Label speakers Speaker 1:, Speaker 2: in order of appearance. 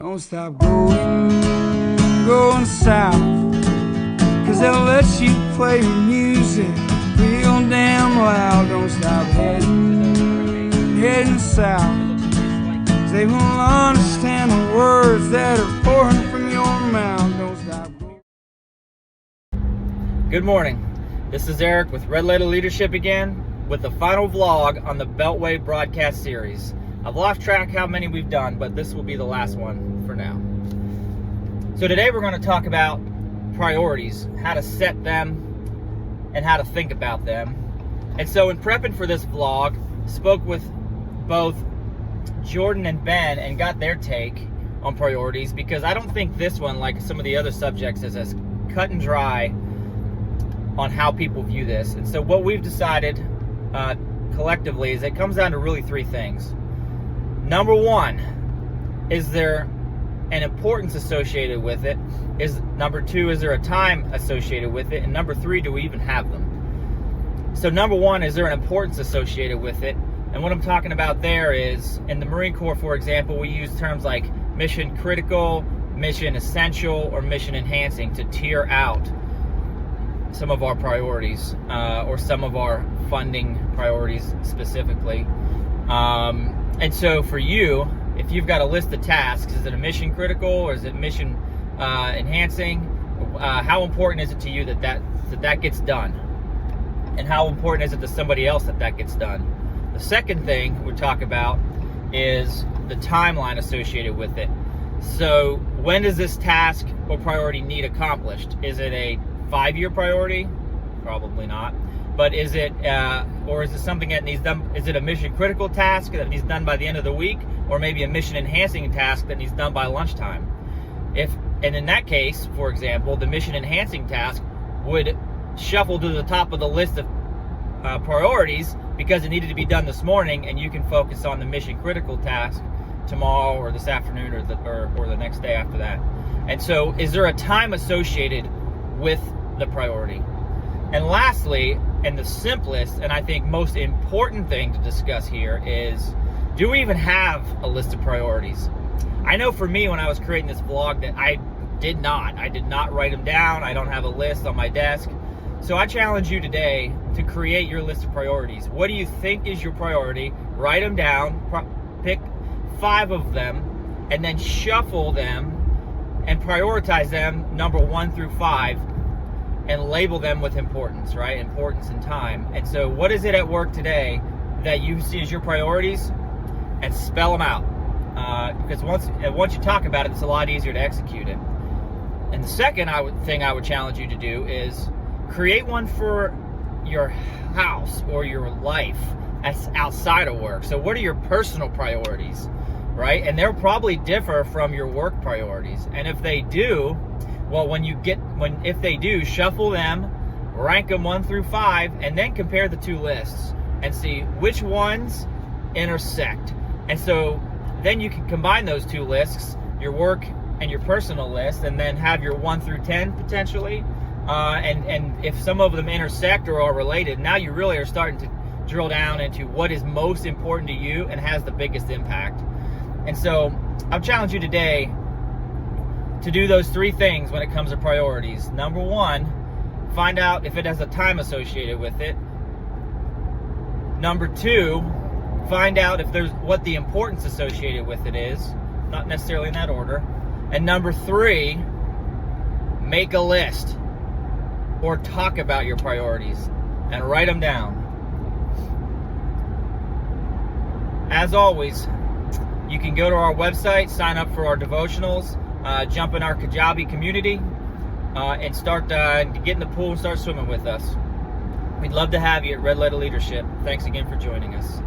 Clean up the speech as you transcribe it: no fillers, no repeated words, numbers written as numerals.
Speaker 1: Don't stop going south, 'cause they'll let you play your music real damn loud. Don't stop heading south, 'cause they won't understand the words that are pouring from your mouth. Don't stop going.
Speaker 2: Good morning. This is Eric with Red Letter Leadership again with the final vlog on the Beltway broadcast series. I've lost track how many we've done, but this will be the last one for now. So today we're going to talk about priorities, how to set them, and how to think about them. And so in prepping for this vlog, spoke with both Jordan and Ben and got their take on priorities, because I don't think this one, like some of the other subjects, is as cut and dry on how people view this. And so what we've decided collectively is it comes down to really three things. Number one, is there an importance associated with it? Number two, is there a time associated with it? And number three, do we even have them? So number one, is there an importance associated with it? And what I'm talking about there is, in the Marine Corps, for example, we use terms like mission critical, mission essential, or mission enhancing to tier out some of our priorities, or some of our funding priorities specifically. And so for you, if you've got a list of tasks, is it a mission critical or is it mission enhancing? How important is it to you that gets done? And how important is it to somebody else that gets done? The second thing we talk about is the timeline associated with it. So when does this task or priority need accomplished? Is it a 5-year priority? Probably not. But is it, or is it something that needs done? Is it a mission critical task that needs done by the end of the week, or maybe a mission enhancing task that needs done by lunchtime? And in that case, for example, the mission enhancing task would shuffle to the top of the list of priorities because it needed to be done this morning, and you can focus on the mission critical task tomorrow or this afternoon or the next day after that. And so, is there a time associated with the priority? And lastly, and the simplest, and I think most important thing to discuss here is, do we even have a list of priorities? I know for me, when I was creating this vlog, that I did not write them down. I don't have a list on my desk. So I challenge you today to create your list of priorities. What do you think is your priority? Write them down, pick 5 of them, and then shuffle them and prioritize them, number 1 through 5, and label them with importance, right? Importance and time. And so what is it at work today that you see as your priorities? And spell them out. Because once you talk about it, it's a lot easier to execute it. And the second thing I would challenge you to do is create one for your house or your life as outside of work. So what are your personal priorities, right? And they'll probably differ from your work priorities. And if they do, well, if they do, shuffle them, rank them 1 through 5, and then compare the 2 lists and see which ones intersect. And so then you can combine those 2 lists, your work and your personal list, and then have your 1 through 10 potentially. And if some of them intersect or are related, now you really are starting to drill down into what is most important to you and has the biggest impact. And so I'll challenge you today to do those 3 things when it comes to priorities. Number 1, find out if it has a time associated with it. Number 2, find out if there's what the importance associated with it is, not necessarily in that order. And number 3, make a list or talk about your priorities and write them down. As always, you can go to our website, sign up for our devotionals, jump in our Kajabi community, and start get in the pool and start swimming with us. We'd love to have you at Red Letter Leadership. Thanks again for joining us.